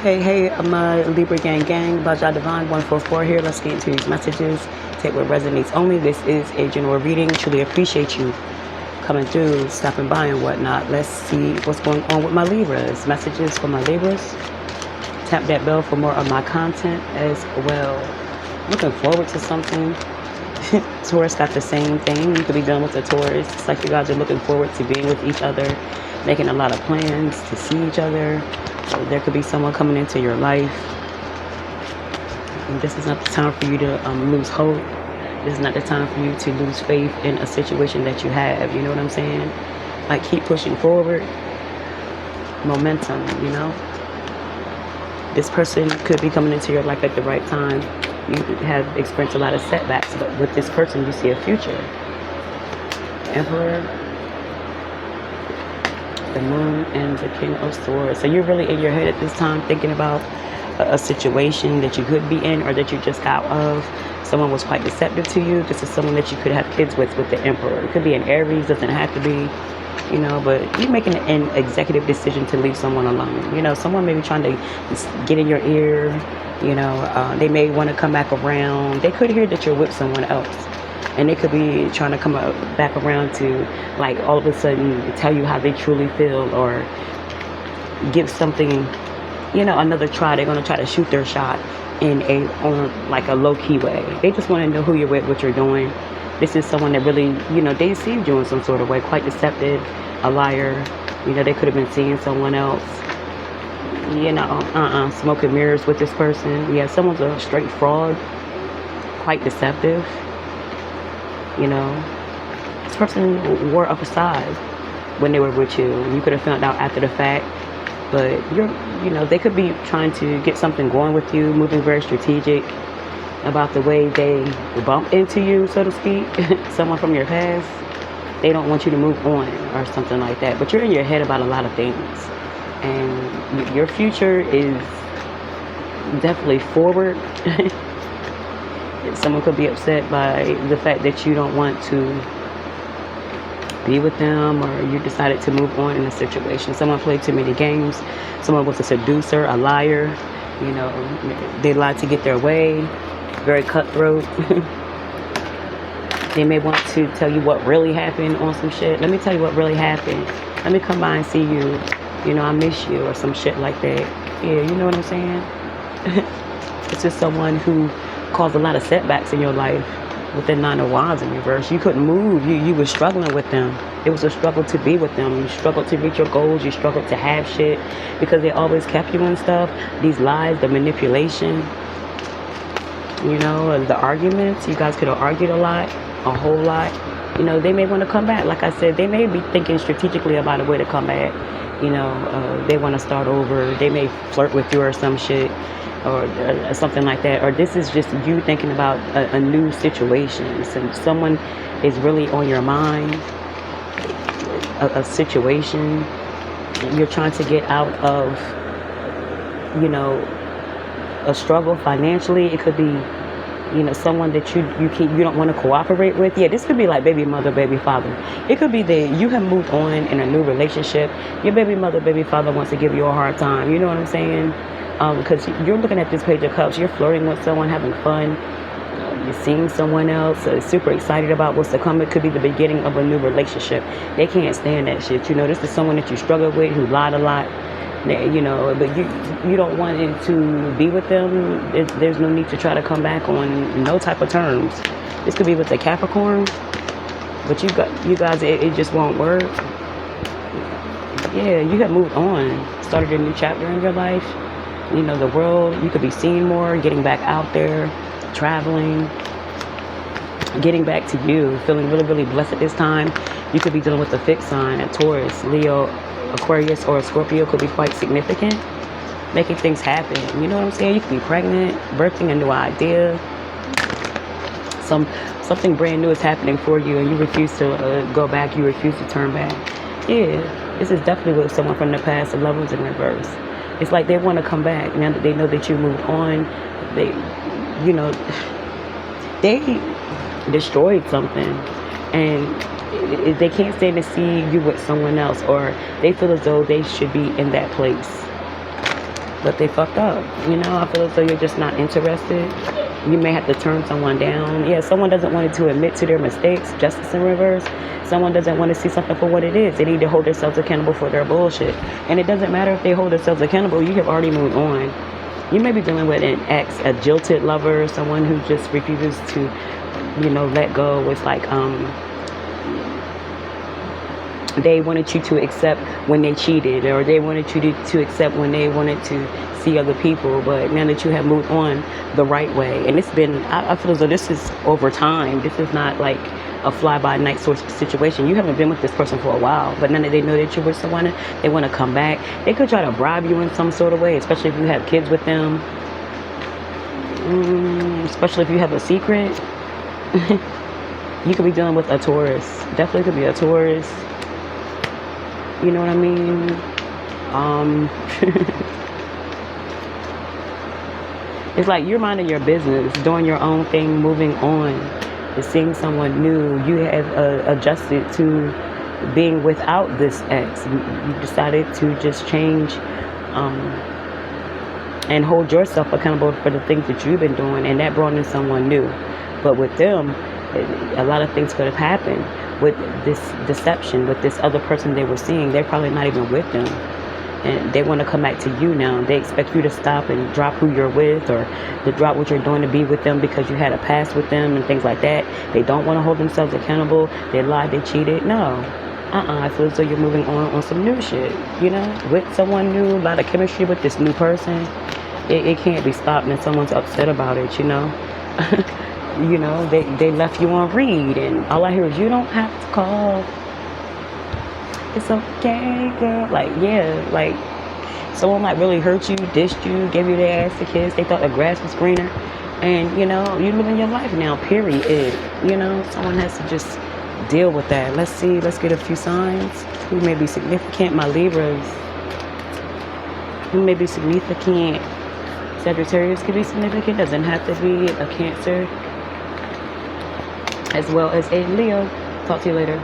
Hey, I'm Libra gang, Baja Divine 144 here. Let's get into these messages. Take what resonates only. This is a general reading. Truly appreciate you coming through, stopping by and whatnot. Let's see what's going on with my Libras. Messages for my Libras. Tap that bell for more of my content as well. Looking forward to something. Taurus got the same thing. You could be done with a Taurus. It's like you guys are looking forward to being with each other, making a lot of plans to see each other. So there could be someone coming into your life. And this is not the time for you to lose hope. This is not the time for you to lose faith in a situation that you have. You know what I'm saying? Like, keep pushing forward. Momentum, you know? This person could be coming into your life at the right time. You have experienced a lot of setbacks, but with this person, you see a future. Emperor, the Moon, and the King of Swords. So you're really in your head at this time thinking about a situation that you could be in or that you just got out of. Someone was quite deceptive to you. This is someone that you could have kids with the Emperor. It could be an Aries, doesn't have to be, you know, but you're making an executive decision to leave someone alone. You know, someone may be trying to get in your ear, you know, they may want to come back around. They could hear that you're with someone else. And they could be trying to come back around to, like, all of a sudden tell you how they truly feel or give something, you know, another try. They're going to try to shoot their shot on a low-key way. They just want to know who you're with, what you're doing. This is someone that really, you know, they deceived you in some sort of way. Quite deceptive, a liar. You know, they could have been seeing someone else. You know, smoking mirrors with this person. Yeah, someone's a straight fraud. Quite deceptive. You know, this person wore a facade when they were with you. You could have found out after the fact, but you know, they could be trying to get something going with you, moving very strategic about the way they bump into you, so to speak. Someone from your past, they don't want you to move on or something like that. But you're in your head about a lot of things, and your future is definitely forward. Someone could be upset by the fact that you don't want to be with them, or you decided to move on in a situation. Someone played too many games. Someone was a seducer, a liar. You know, they lied to get their way. Very cutthroat. They may want to tell you what really happened on some shit. Let me tell you what really happened. Let me come by and see you. You know, I miss you, or some shit like that. Yeah, you know what I'm saying? It's just someone who caused a lot of setbacks in your life with the Nine of Wands in reverse. You couldn't move. You were struggling with them. It was a struggle to be with them. You struggled to reach your goals. You struggled to have shit because they always kept you in stuff. These lies, the manipulation, you know, the arguments. You guys could have argued a lot, a whole lot. You know, they may want to come back. Like I said, they may be thinking strategically about a way to come back. You know, they want to start over. They may flirt with you or some shit, or something like that. Or this is just you thinking about a new situation. So someone is really on your mind, a situation you're trying to get out of, you know, a struggle financially. It could be, you know, someone that you don't want to cooperate with. Yeah, this could be like baby mother, baby father. It could be that you have moved on in a new relationship. Your baby mother, baby father wants to give you a hard time. You know what I'm saying? Because you're looking at this Page of Cups, you're flirting with someone, having fun, you're seeing someone else, super excited about what's to come. It could be the beginning of a new relationship. They can't stand that shit. You know, this is someone that you struggle with, who lied a lot, you know, but you don't want it to be with them. There's no need to try to come back on no type of terms. This could be with the Capricorn, but you guys, it just won't work. Yeah, you have moved on, started a new chapter in your life. You know, the world, you could be seeing more, getting back out there, traveling, getting back to you, feeling really, really blessed at this time. You could be dealing with a fixed sign, a Taurus, Leo, Aquarius, or a Scorpio could be quite significant, making things happen. You know what I'm saying? You could be pregnant, birthing a new idea. Something brand new is happening for you, and you refuse to go back. You refuse to turn back. Yeah, this is definitely with someone from the past. The Lovers in reverse. It's like they want to come back now that they know that you moved on. They, you know, they destroyed something, and they can't stand to see you with someone else, or they feel as though they should be in that place. but they fucked up. You know, I feel as though you're just not interested. You may have to turn someone down. Yeah, someone doesn't want to admit to their mistakes, justice in reverse. Someone doesn't want to see something for what it is. They need to hold themselves accountable for their bullshit. And it doesn't matter if they hold themselves accountable. You have already moved on. You may be dealing with an ex, a jilted lover, someone who just refuses to, you know, let go. It's like, they wanted you to accept when they cheated, or they wanted you to accept when they wanted to see other people. But now that you have moved on the right way, and it's been, I feel as though this is over time. This is not like a fly-by-night sort of situation. You haven't been with this person for a while, but now that they know that you're with someone, they want to come back. They could try to bribe you in some sort of way, especially if you have kids with them. Especially if you have a secret. You could be dealing with a Taurus. Definitely could be a Taurus. You know what I mean? It's like you're minding your business, doing your own thing, moving on, and seeing someone new. You have adjusted to being without this ex. You decided to just change and hold yourself accountable for the things that you've been doing, and that brought in someone new. But with them, a lot of things could have happened. With this deception, with this other person they were seeing, they're probably not even with them. And they want to come back to you now. They expect you to stop and drop who you're with, or to drop what you're doing to be with them because you had a past with them and things like that. They don't want to hold themselves accountable. They lied, they cheated. No. I feel as though you're moving on some new shit, you know, with someone new, a lot of chemistry with this new person. It can't be stopped, and someone's upset about it, you know. You know, they left you on read, and all I hear is, you don't have to call. It's okay, girl. Like, yeah, like, someone might really hurt you, dished you, gave you their ass to kiss. They thought the grass was greener. And, you know, you're living your life now, period. You know, someone has to just deal with that. Let's see, let's get a few signs. Who may be significant? My Libras. Who may be significant? Sagittarius could be significant. Doesn't have to be a Cancer. As well as a Leo. Talk to you later.